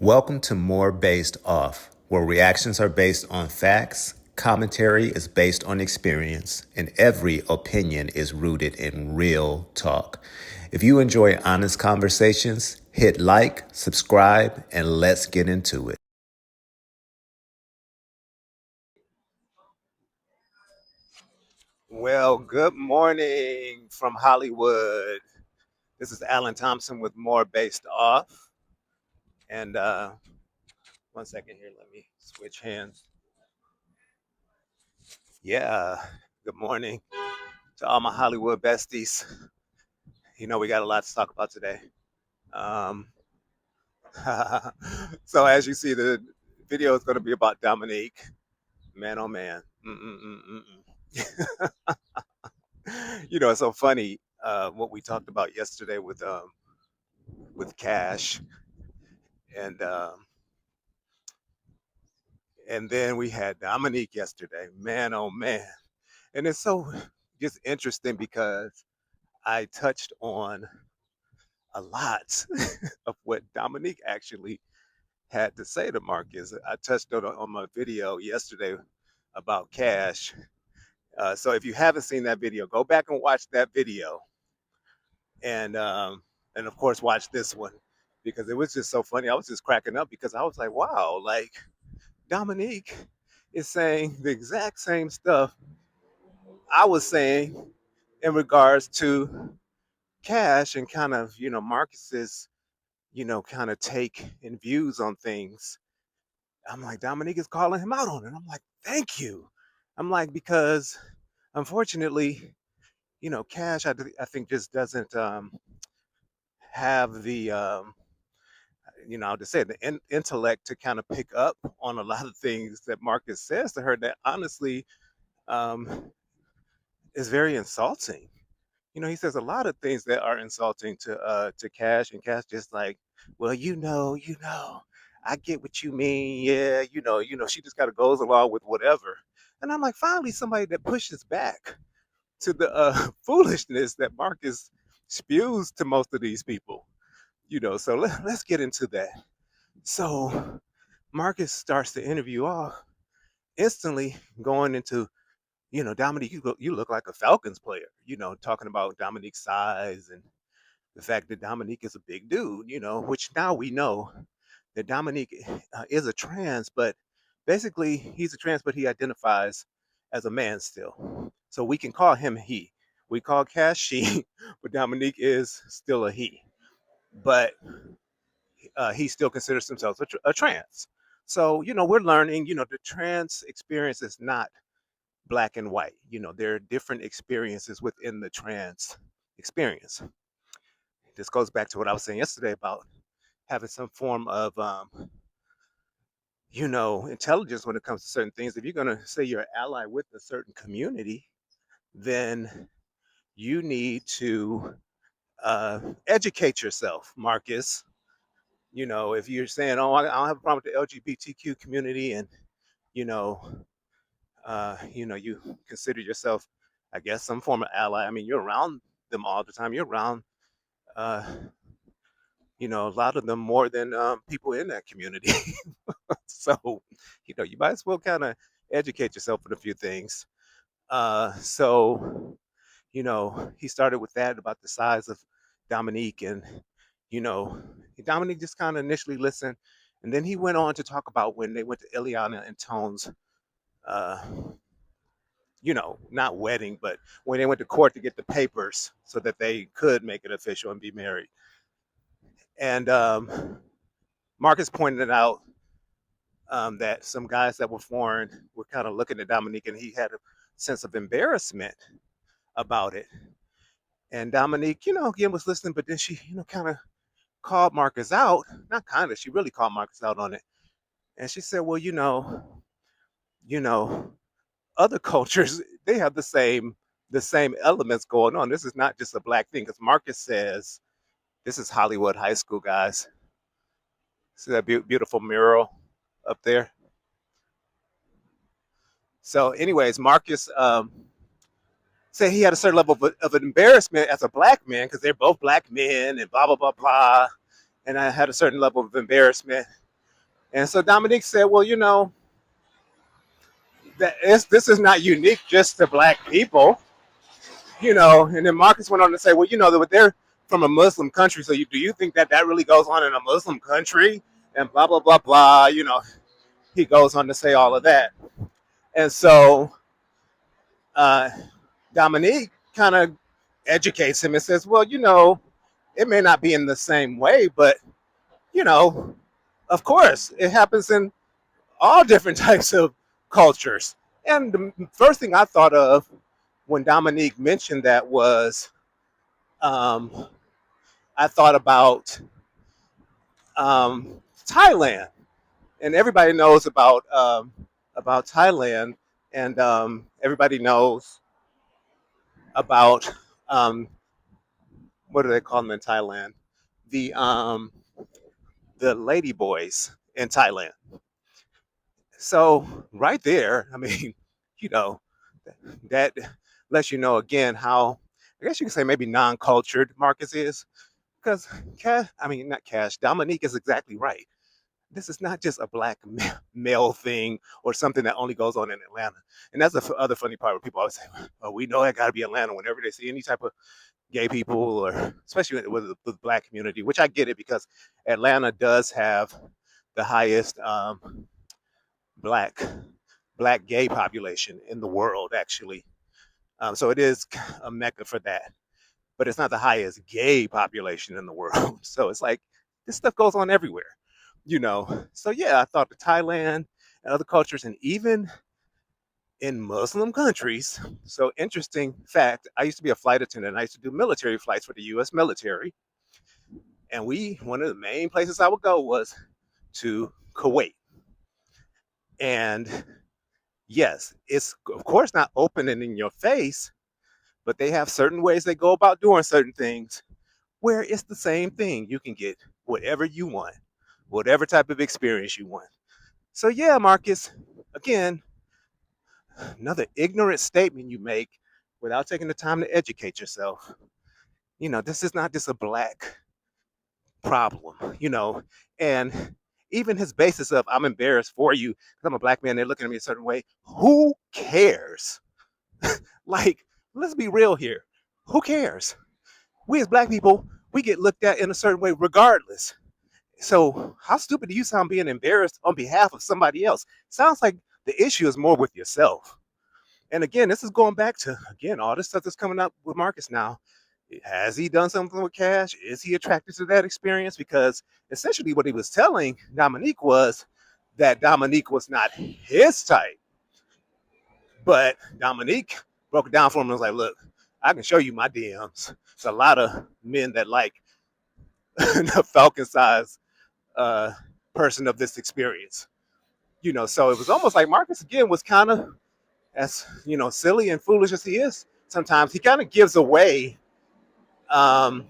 Welcome to More Based Off, where reactions are based on facts, commentary is based on experience, and every opinion is rooted in real talk. If you enjoy honest conversations, hit like, subscribe, and let's get into it. Well, good morning from Hollywood. This is Alan Thompson with More Based Off. And one second here, let me switch hands. Yeah, good morning to all my Hollywood besties. We got a lot to talk about today. Um, so as you see, the video is going to be about Dominique. Man, oh man. It's so funny what we talked about yesterday with Cash, and and then we had Dominique yesterday. Man, oh man. And it's so just interesting because I touched on a lot of what Dominique actually had to say to Marcus. I touched on my video yesterday about Cash. So if you haven't seen that video, go back and watch that video, and and of course watch this one because it was just so funny. I was just cracking up because I was like, wow, like Dominique is saying the exact same stuff I was saying in regards to Cash and kind of Marcus's kind of take and views on things. I'm like, Dominique is calling him out on it. I'm like, thank you. I'm like, because unfortunately, Cash, I think just doesn't have the, I'll just say the intellect to kind of pick up on a lot of things that Marcus says to her that honestly um, is very insulting. He says a lot of things that are insulting to Cash, and Cash just like, well, I get what you mean. Yeah, she just kind of goes along with whatever. And I'm like, finally, somebody that pushes back to the foolishness that Marcus spews to most of these people. So let's get into that. So Marcus starts the interview off instantly going into, Dominique, you look like a Falcons player, talking about Dominique's size and the fact that Dominique is a big dude, which now we know that Dominique is a trans, but basically he's a trans, but he identifies as a man still. So we can call him he. We call Cash she, but Dominique is still a he. But he still considers himself a trans. So, we're learning, the trans experience is not black and white. There are different experiences within the trans experience. This goes back to what I was saying yesterday about having some form of, intelligence when it comes to certain things. If you're going to say you're an ally with a certain community, then you need to educate yourself, Marcus. If you're saying, "Oh, I don't have a problem with the LGBTQ community," and you know, you consider yourself, I guess, some form of ally. I mean, you're around them all the time. You're around, uh, a lot of them more than people in that community. So, you might as well kind of educate yourself on a few things. So, he started with that about the size of Dominique, and you know, Dominique just kind of initially listened, and then he went on to talk about when they went to Ileana and Tone's, uh, not wedding, but when they went to court to get the papers so that they could make it official and be married. And Marcus pointed out that some guys that were foreign were kind of looking at Dominique, and he had a sense of embarrassment about it. And Dominique, again was listening, but then she, kind of called Marcus out. Not kind of, she really called Marcus out on it. And she said, well, you know, other cultures, they have the same elements going on. This is not just a black thing. Because Marcus says, this is Hollywood High School, guys. See that beautiful mural up there? So, anyways, Marcus said he had a certain level of embarrassment as a black man because they're both black men and blah blah blah blah. And I had a certain level of embarrassment And so Dominique said, well, this is not unique just to black people, And then Marcus went on to say, well, they're from a Muslim country, so do you think that that really goes on in a Muslim country? And blah blah blah blah. He goes on to say all of that, and so uh, Dominique kind of educates him and says, well, it may not be in the same way, but you know, of course, it happens in all different types of cultures. And the first thing I thought of when Dominique mentioned that was, um, I thought Thailand, and everybody knows about Thailand, and everybody knows about what do they call them in Thailand? The lady boys in Thailand. So right there, I mean, you know, that lets you know again how, I guess you can say, maybe non-cultured Marcus is, because not Cash, Dominique is exactly right. This is not just a black male thing or something that only goes on in Atlanta. And that's the other funny part where people always say, "Oh, we know it got to be Atlanta." Whenever they see any type of gay people, or especially with the black community, which I get it, because Atlanta does have the highest black black gay population in the world, actually. So it is a mecca for that, but it's not the highest gay population in the world. So it's like this stuff goes on everywhere. So yeah, I thought the Thailand and other cultures, and even in Muslim countries. So interesting fact: I used to be a flight attendant. I used to do military flights for the U.S. military, and one of the main places I would go was to Kuwait. And yes, it's of course not open and in your face, but they have certain ways they go about doing certain things where it's the same thing. You can get whatever you want, whatever type of experience you want. So yeah, Marcus, again, another ignorant statement you make without taking the time to educate yourself. This is not just a black problem. And even his basis of, I'm embarrassed for you because I'm a black man, they're looking at me a certain way. Who cares? Like, let's be real here. Who cares? We as black people, we get looked at in a certain way regardless. So how stupid do you sound being embarrassed on behalf of somebody else? Sounds like the issue is more with yourself. And again, this is going back to, again, all this stuff that's coming up with Marcus now. Has he done something with Cash? Is he attracted to that experience? Because essentially what he was telling Dominique was that Dominique was not his type. But Dominique broke it down for him and was like, look, I can show you my DMs. It's a lot of men that like the Falcon size uh, person of this experience. So it was almost like Marcus again was kind of, as silly and foolish as he is, sometimes he kind of gives away um,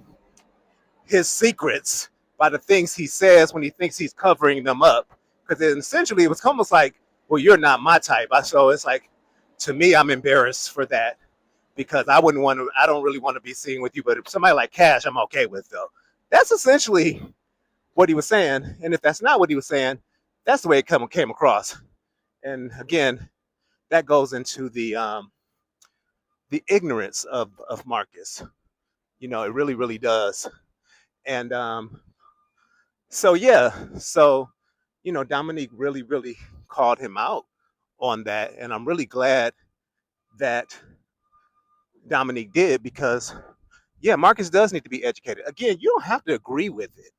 his secrets by the things he says when he thinks he's covering them up. Because essentially it was almost like, well, you're not my type. So it's like, to me, I'm embarrassed for that because I don't really want to be seen with you. But if somebody like Cash, I'm okay with, though. That's essentially what he was saying. And if that's not what he was saying, that's the way it came across. And again, that goes into the ignorance of Marcus. It really, really does. And so yeah, so Dominique really, really called him out on that, and I'm really glad that Dominique did, because yeah, Marcus does need to be educated. Again, you don't have to agree with it,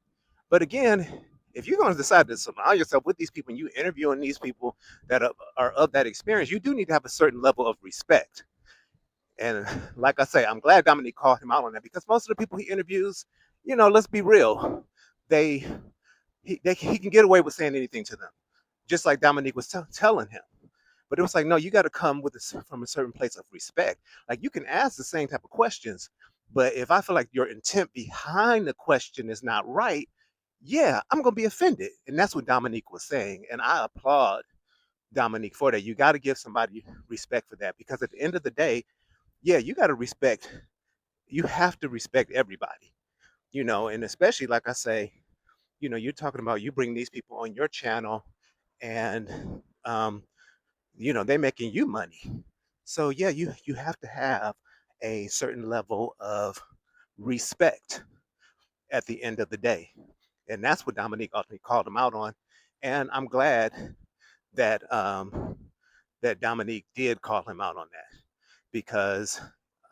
but again, if you're going to decide to surround yourself with these people and you interviewing these people that are of that experience, you do need to have a certain level of respect. And like I say, I'm glad Dominique called him out on that, because most of the people he interviews, let's be real, they he can get away with saying anything to them, just like Dominique was telling him. But it was like, no, you got to come with this from a certain place of respect. Like, you can ask the same type of questions, but if I feel like your intent behind the question is not right, yeah, I'm gonna be offended. And that's what Dominique was saying, and I applaud Dominique for that. You got to give somebody respect for that, because at the end of the day, yeah, you got to respect. You have to respect everybody, and especially like I say, you're talking about you bring these people on your channel, and um, they're making you money. So yeah, you have to have a certain level of respect at the end of the day. And that's what Dominique ultimately called him out on. And I'm glad that Dominique did call him out on that, because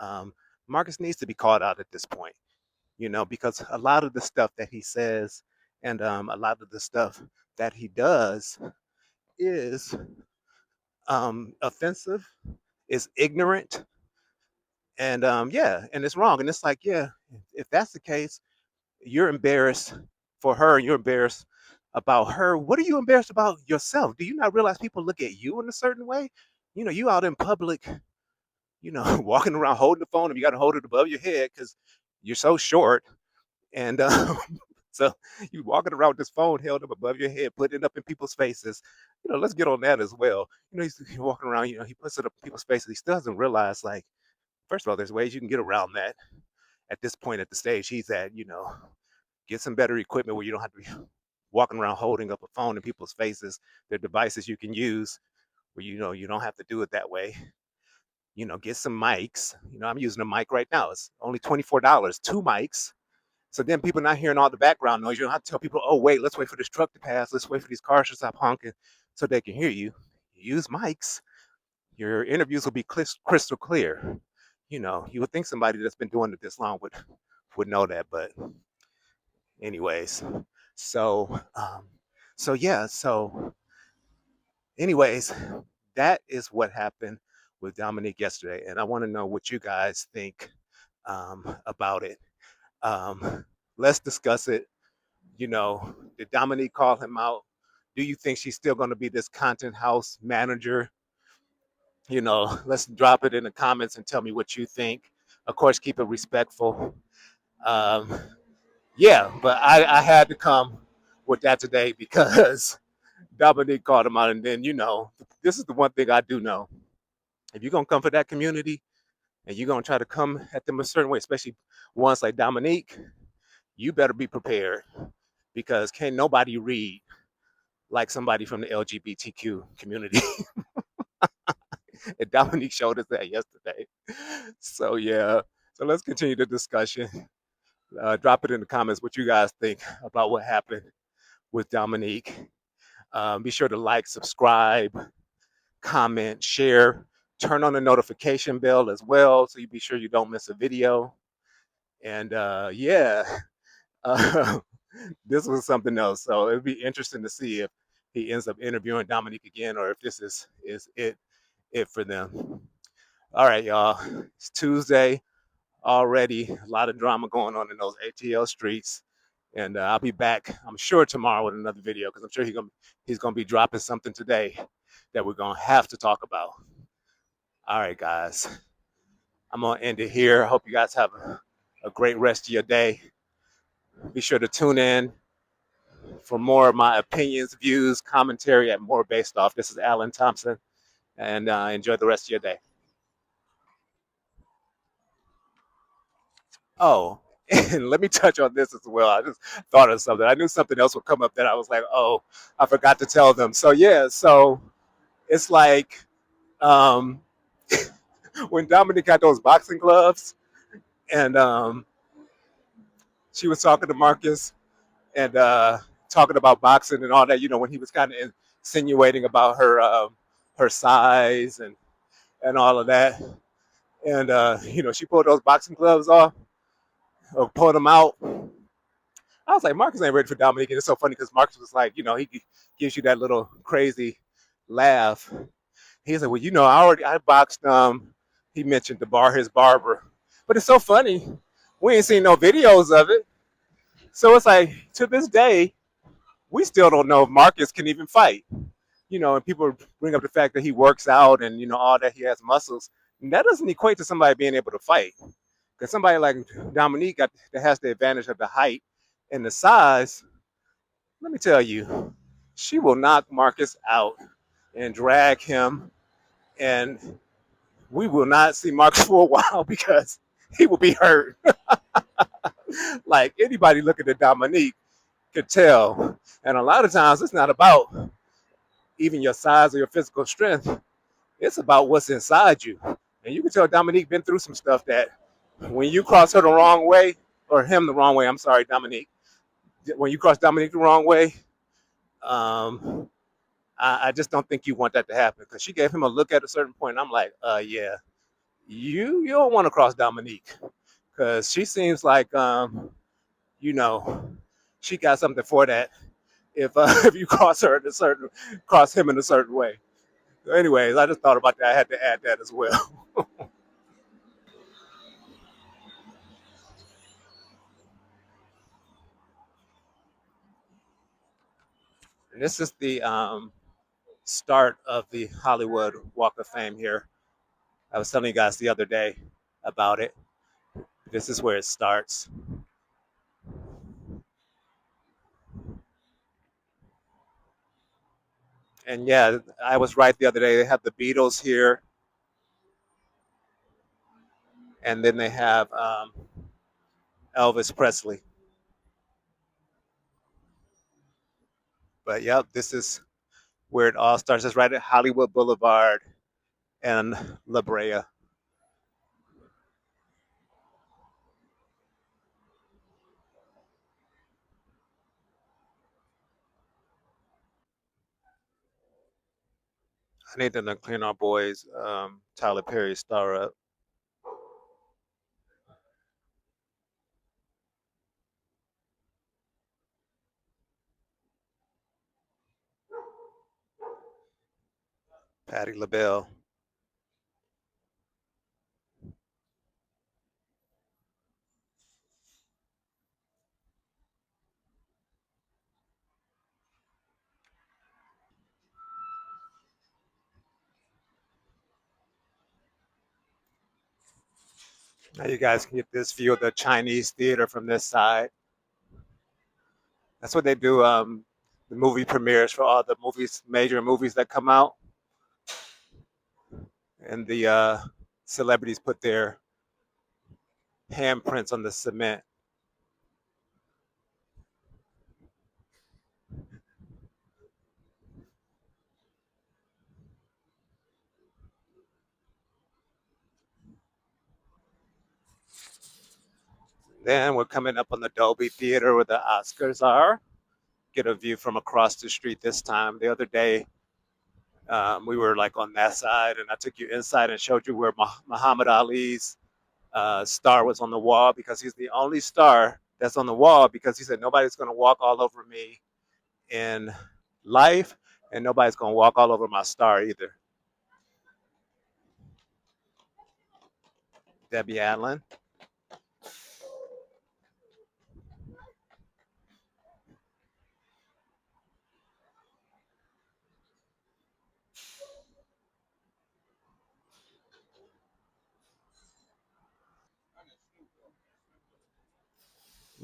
um, Marcus needs to be called out at this point, because a lot of the stuff that he says, and a lot of the stuff that he does is offensive, is ignorant, and yeah, and it's wrong. And it's like, yeah, if that's the case, you're embarrassed for her, and you're embarrassed about her. What are you embarrassed about yourself? Do you not realize people look at you in a certain way? You out in public, walking around holding the phone, and you got to hold it above your head because you're so short. And so you walking around with this phone held up above your head, putting it up in people's faces. Let's get on that as well. He's walking around, he puts it up in people's faces. He still doesn't realize, like, first of all, there's ways you can get around that at this point at the stage he's at. Get some better equipment where you don't have to be walking around holding up a phone in people's faces. There are devices you can use where you don't have to do it that way. Get some mics. I'm using a mic right now. It's only $24, two mics. So then people not hearing all the background noise. You don't have to tell people, oh wait, let's wait for this truck to pass. Let's wait for these cars to stop honking so they can hear you. Use mics. Your interviews will be crystal clear. You would think somebody that's been doing it this long would know that, but anyways. So yeah. So anyways, that is what happened with Dominique yesterday, and I want to know what you guys think about it. Let's discuss it. Did Dominique call him out? Do you think she's still going to be this content house manager? Let's drop it in the comments and tell me what you think. Of course, keep it respectful. Um, yeah, but I had to come with that today because Dominique called him out. And then, this is the one thing I do know. If you're going to come for that community and you're going to try to come at them a certain way, especially ones like Dominique, you better be prepared, because can't nobody read like somebody from the LGBTQ community. And Dominique showed us that yesterday. So, yeah. So let's continue the discussion. Drop it in the comments what you guys think about what happened with Dominique. Be sure to like, subscribe, comment, share, turn on the notification bell as well, so you be sure you don't miss a video. And yeah, uh, this was something else. So it'd be interesting to see if he ends up interviewing Dominique again, or if this is it for them. All right, y'all. It's Tuesday already. A lot of drama going on in those ATL streets. And I'll be back, I'm sure, tomorrow with another video, because I'm sure he's gonna be dropping something today that we're gonna have to talk about. All right, guys. I'm gonna end it here. I hope you guys have a great rest of your day. Be sure to tune in for more of my opinions, views, commentary, and more based off. This is Alan Thompson, and enjoy the rest of your day. Oh, and let me touch on this as well. I just thought of something. I knew something else would come up that I was like, oh, I forgot to tell them. So yeah, so it's like um, when Dominique had those boxing gloves, and she was talking to Marcus, and talking about boxing and all that. When he was kind of insinuating about her size and all of that. And she pulled those boxing gloves off, or pulled them out. I was like, Marcus ain't ready for Dominique. And it's so funny because Marcus was like, he gives you that little crazy laugh. He's like, well, I boxed. He mentioned his barber, but it's so funny. We ain't seen no videos of it. So it's like, to this day, we still don't know if Marcus can even fight. And people bring up the fact that he works out and, all that, he has muscles. And that doesn't equate to somebody being able to fight. Because somebody like Dominique that has the advantage of the height and the size, let me tell you, she will knock Marcus out and drag him. And we will not see Marcus for a while because he will be hurt. Like, anybody looking at Dominique could tell. And a lot of times it's not about even your size or your physical strength. It's about what's inside you. And you can tell Dominique been through some stuff that when you cross her the wrong way, or him the wrong way, I'm sorry, Dominique. When you cross Dominique the wrong way, um, I just don't think you want that to happen because she gave him a look at a certain point. And I'm like, yeah, you don't want to cross Dominique because she seems like, you know, she got something for that. If if you cross him in a certain way. So anyways, I just thought about that. I had to add that as well. And this is the start of the Hollywood Walk of Fame here. I was telling you guys the other day about it. This is where it starts. And yeah, I was right the other day. They have the Beatles here, and then they have Elvis Presley. But yep, this is where it all starts. It's right at Hollywood Boulevard and La Brea. I need them to clean our boys Tyler Perry star up. Patti LaBelle. Now you guys can get this view of the Chinese theater from this side. That's what they do. The movie premieres for all the movies, major movies that come out, and the celebrities put their handprints on the cement. Then we're coming up on the Dolby Theater where the Oscars are. Get a view from across the street this time. The other day, we were like on that side, and I took you inside and showed you where Muhammad Ali's star was on the wall because he's the only star that's on the wall because he said nobody's going to walk all over me in life, and nobody's going to walk all over my star either. Debbie Allen.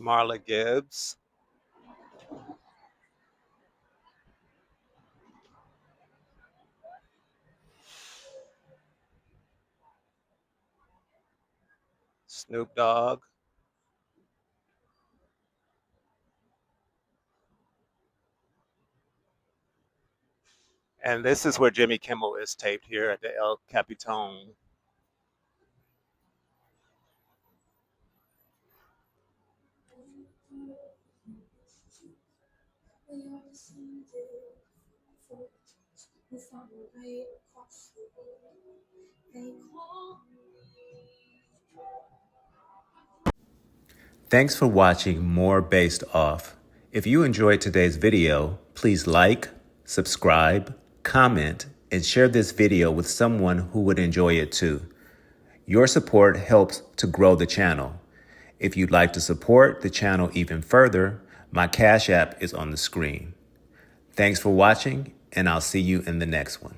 Marla Gibbs. Snoop Dogg. And this is where Jimmy Kimmel is taped here at the El Capitan. Thanks for watching More Based Off. If you enjoyed today's video, please like, subscribe, comment, and share this video with someone who would enjoy it too. Your support helps to grow the channel. If you'd like to support the channel even further, my Cash App is on the screen. Thanks for watching, and I'll see you in the next one.